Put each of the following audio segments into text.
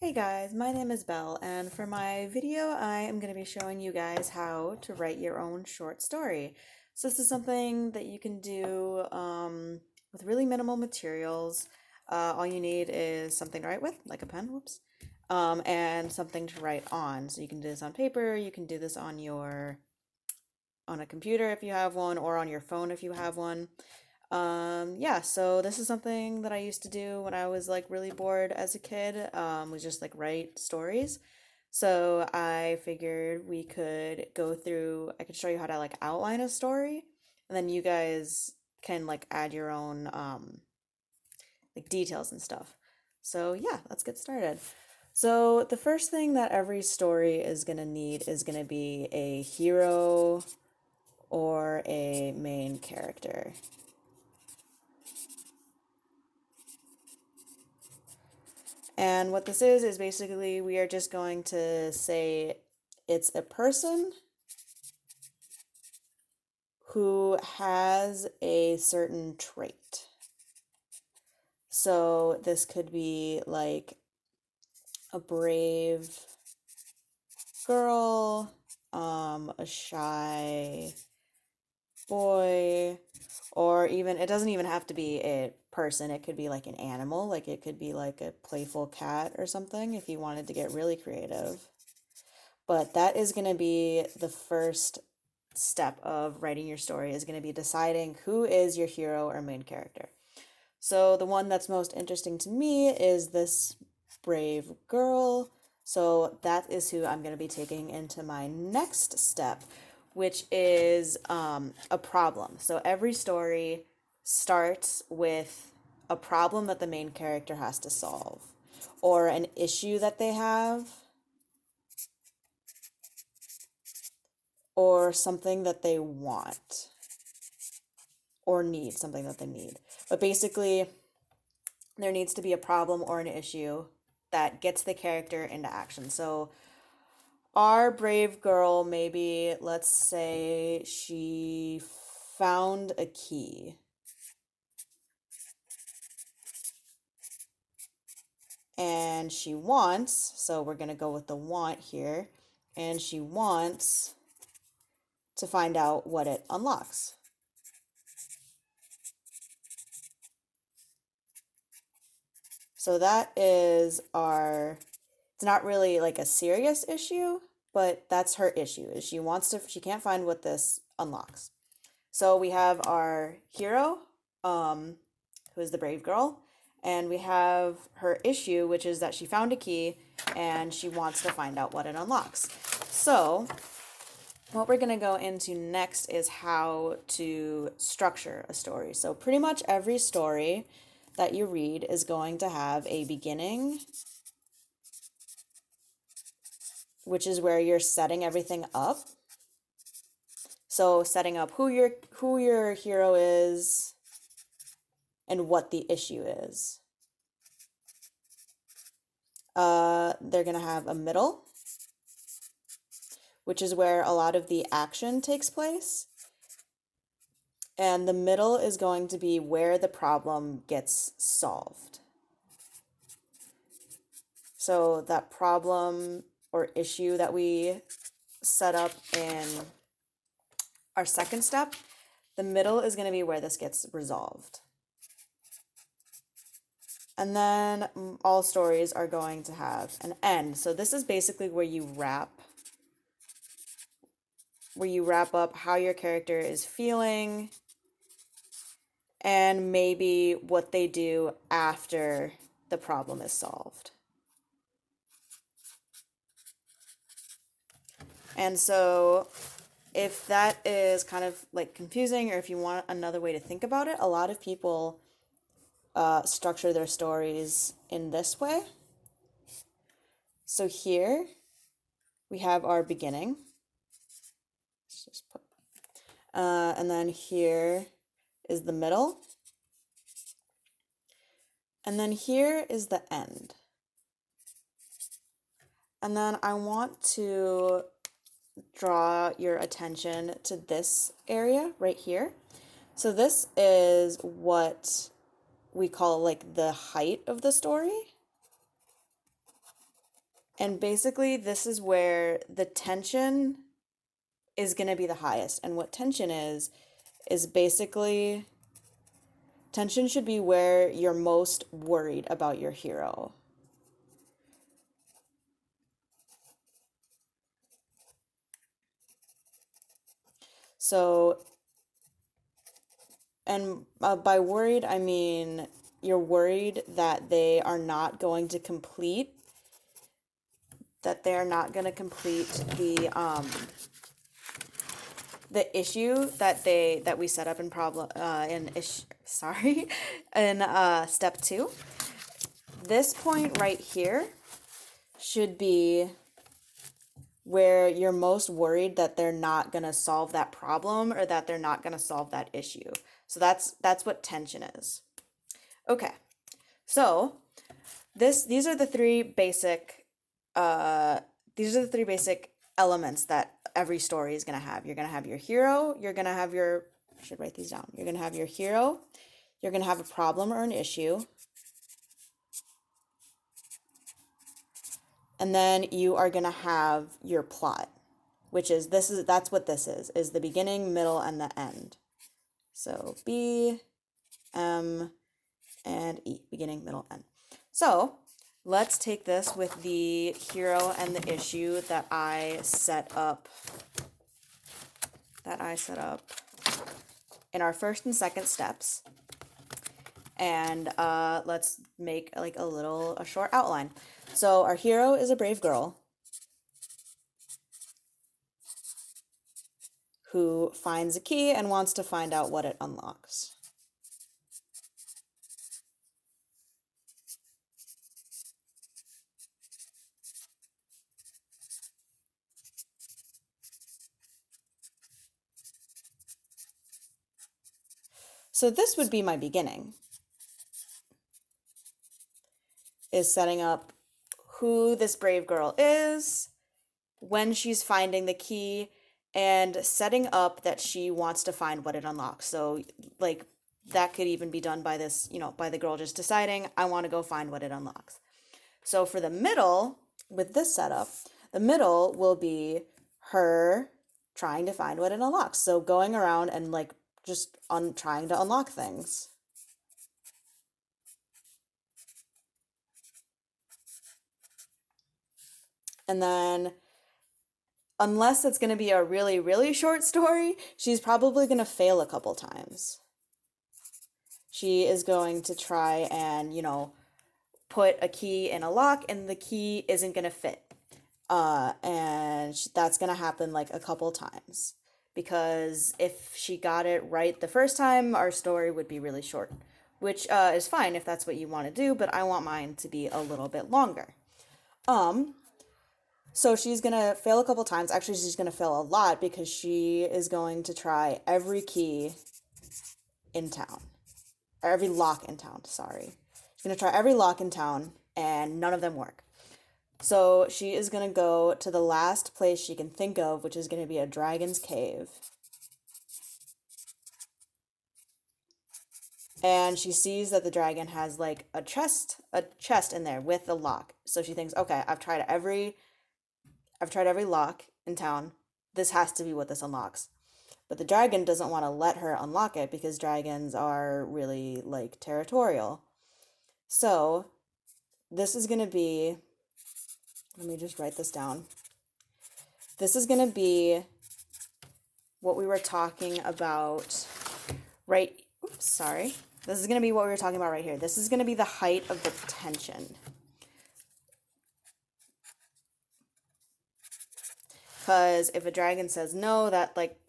Hey guys, my name is Belle, and for my video, I am going to be showing you guys how to write your own short story. So this is something that you can do with really minimal materials. All you need is something to write with, like a pen, whoops, and something to write on. So you can do this on paper, you can do this on a computer if you have one, or on your phone if you have one. Yeah, so this is something that I used to do when I was like really bored as a kid, was just like write stories. So I figured we could go through, I could show you how to like outline a story, and then you guys can like add your own like details and stuff. So yeah, let's get started. So the first thing that every story is gonna need is gonna be a hero or a main character. And what this is basically we are just going to say it's a person who has a certain trait. So this could be like a brave girl, a shy boy, or even, it doesn't even have to be a person. It could be like an animal, like it could be like a playful cat or something if you wanted to get really creative. But that is going to be the first step of writing your story, is going to be deciding who is your hero or main character. So the one that's most interesting to me is this brave girl. So that is who I'm going to be taking into my next step, which is a problem. So every story starts with a problem that the main character has to solve, or an issue that they have, or something that they want or need, something that they need. But basically, there needs to be a problem or an issue that gets the character into action. So, our brave girl, maybe, let's say she found a key and she wants, so we're going to go with the want here, and she wants to find out what it unlocks. So that is our, it's not really like a serious issue, but that's her issue, is she can't find what this unlocks. So we have our hero, who is the brave girl, and we have her issue, which is that she found a key and she wants to find out what it unlocks. So what we're going to go into next is how to structure a story. So pretty much every story that you read is going to have a beginning, which is where you're setting everything up. So setting up who your hero is and what the issue is. They're gonna have a middle, which is where a lot of the action takes place. And the middle is going to be where the problem gets solved. So that problem or issue that we set up in our second step, the middle is going to be where this gets resolved. And then all stories are going to have an end. So this is basically where you wrap up how your character is feeling and maybe what they do after the problem is solved. And so if that is kind of like confusing, or if you want another way to think about it, a lot of people structure their stories in this way. So here we have our beginning. Let's just put, and then here is the middle. And then here is the end. And then I want to draw your attention to this area right here. So this is what we call like the height of the story. And basically, this is where the tension is going to be the highest. And what tension is basically tension should be where you're most worried about your hero. So, and by worried, I mean you're worried that they are not going to complete, the issue that we set up in step 2. This point right here should be where you're most worried that they're not going to solve that problem or that they're not going to solve that issue. So that's what tension is. Okay. So these are the three basic elements that every story is going to have. You're going to have your hero, I should write these down. You're going to have your hero, you're going to have a problem or an issue, and then you are going to have your plot, which is that's what this is the beginning, middle, and the end. So B, M, and E, beginning, middle, end. So let's take this with the hero and the issue that I set up in our first and second steps. And let's make like a short outline. So our hero is a brave girl who finds a key and wants to find out what it unlocks. So this would be my beginning, is setting up who this brave girl is, when she's finding the key, and setting up that she wants to find what it unlocks. So like that could even be done by this, by the girl just deciding, I want to go find what it unlocks. So for the middle, with this setup, the middle will be her trying to find what it unlocks. So going around and like just trying to unlock things. And then, unless it's going to be a really, really short story, she's probably going to fail a couple times. She is going to try and, put a key in a lock and the key isn't going to fit. And that's going to happen like a couple times. Because if she got it right the first time, our story would be really short. Which is fine if that's what you want to do, but I want mine to be a little bit longer. So she's going to fail a couple times. Actually, she's going to fail a lot because she is going to try every key in town. Or every lock in town, sorry. She's going to try every lock in town and none of them work. So she is going to go to the last place she can think of, which is going to be a dragon's cave. And she sees that the dragon has like a chest in there with a lock. So she thinks, okay, I've tried every lock in town. This has to be what this unlocks. But the dragon doesn't want to let her unlock it because dragons are really like territorial. So this is going to be, let me just write this down. This is going to be what we were talking about This is going to be what we were talking about right here. This is going to be the height of the tension. Because if a dragon says no, that like,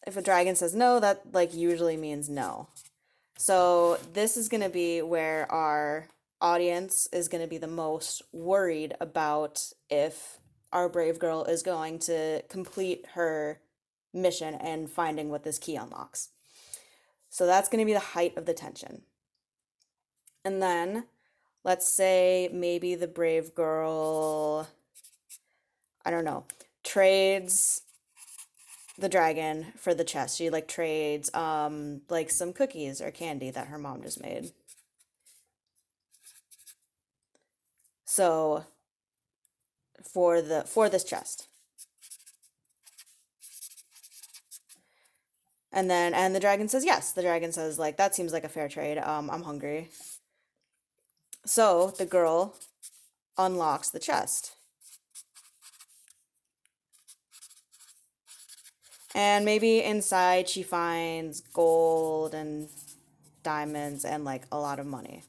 if a dragon says no, that like usually means no. So this is going to be where our audience is going to be the most worried about if our brave girl is going to complete her mission and finding what this key unlocks. So that's going to be the height of the tension. And then let's say maybe the brave girl, I don't know, trades the dragon for the chest. She like trades like some cookies or candy that her mom just made. So for this chest. And the dragon says yes. The dragon says, like, that seems like a fair trade. I'm hungry. So the girl unlocks the chest. And maybe inside she finds gold and diamonds and like a lot of money.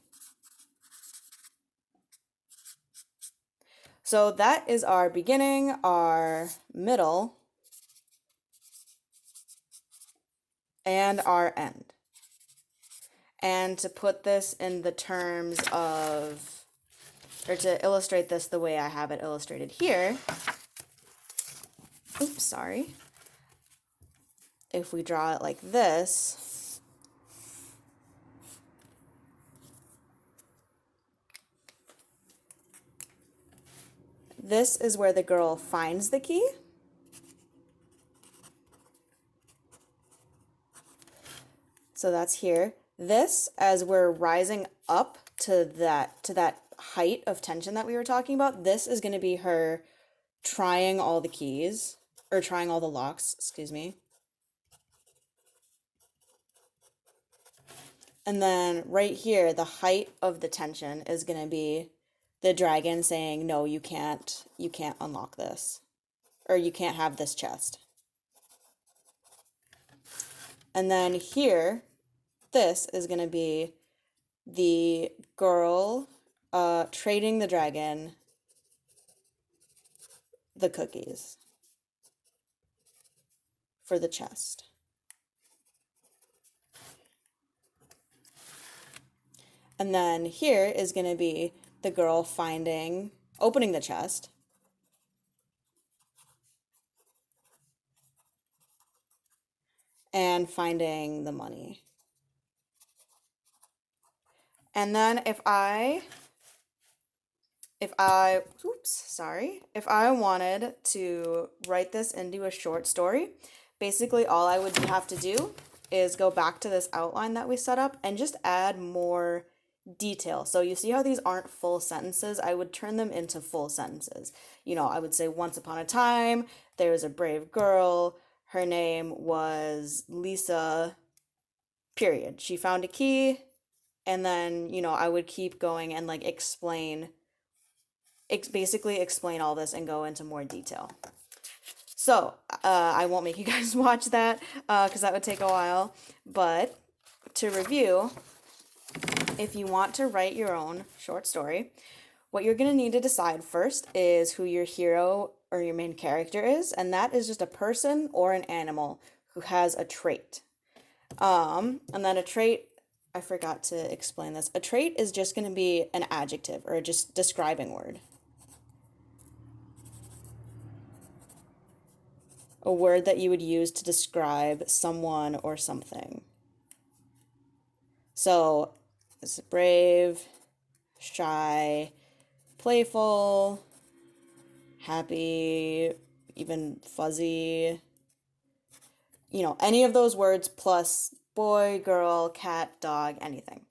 So that is our beginning, our middle, and our end. And to put this in the terms of, or to illustrate this the way I have it illustrated here, oops, sorry. If we draw it like this, this is where the girl finds the key. So that's here. This, as we're rising up to that height of tension that we were talking about, this is going to be her trying all the keys, or trying all the locks, excuse me. And then right here, the height of the tension is going to be the dragon saying, no, you can't unlock this, or you can't have this chest. And then here, this is going to be the girl trading the dragon the cookies for the chest. And then here is going to be the girl opening the chest, and finding the money. And then if I wanted to write this into a short story, basically all I would have to do is go back to this outline that we set up and just add more detail. So you see how these aren't full sentences? I would turn them into full sentences. You know, I would say, once upon a time, there was a brave girl. Her name was Lisa, period. She found a key. And then, you know, I would keep going and like basically explain all this and go into more detail. So I won't make you guys watch that because that would take a while. But to review, if you want to write your own short story, what you're going to need to decide first is who your hero or your main character is. And that is just a person or an animal who has a trait. And then a trait, I forgot to explain this. A trait is just going to be an adjective or just describing word. A word that you would use to describe someone or something. So, it's brave, shy, playful, happy, even fuzzy. You know, any of those words plus boy, girl, cat, dog, anything.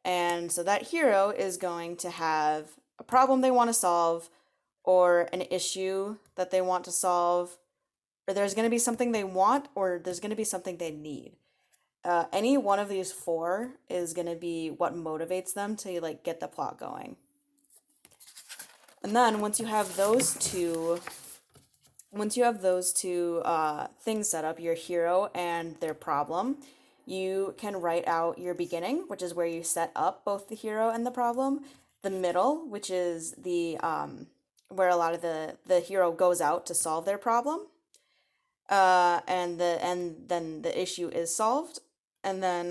And so that hero is going to have a problem they want to solve, or an issue that they want to solve, or there's going to be something they want, or there's going to be something they need. Any one of these four is going to be what motivates them to like get the plot going. And then once you have those two things set up, your hero and their problem, you can write out your beginning, which is where you set up both the hero and the problem, the middle, which is the where a lot of the hero goes out to solve their problem, and then the issue is solved, and then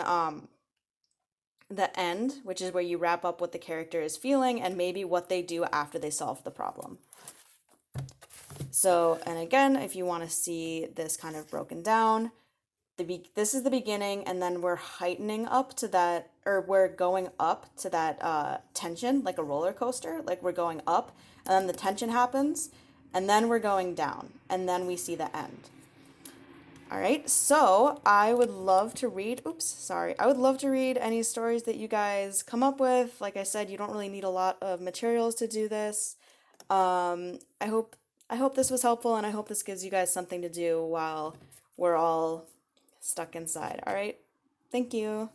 the end, which is where you wrap up what the character is feeling and maybe what they do after they solve the problem. So, and again, if you want to see this kind of broken down, this is the beginning, and then we're heightening up to that, or we're going up to that tension, like a roller coaster. Like we're going up, and then the tension happens, and then we're going down, and then we see the end. All right, so I would love to read, oops, sorry. I would love to read any stories that you guys come up with. Like I said, you don't really need a lot of materials to do this. I hope this was helpful and I hope this gives you guys something to do while we're all stuck inside. All right? Thank you.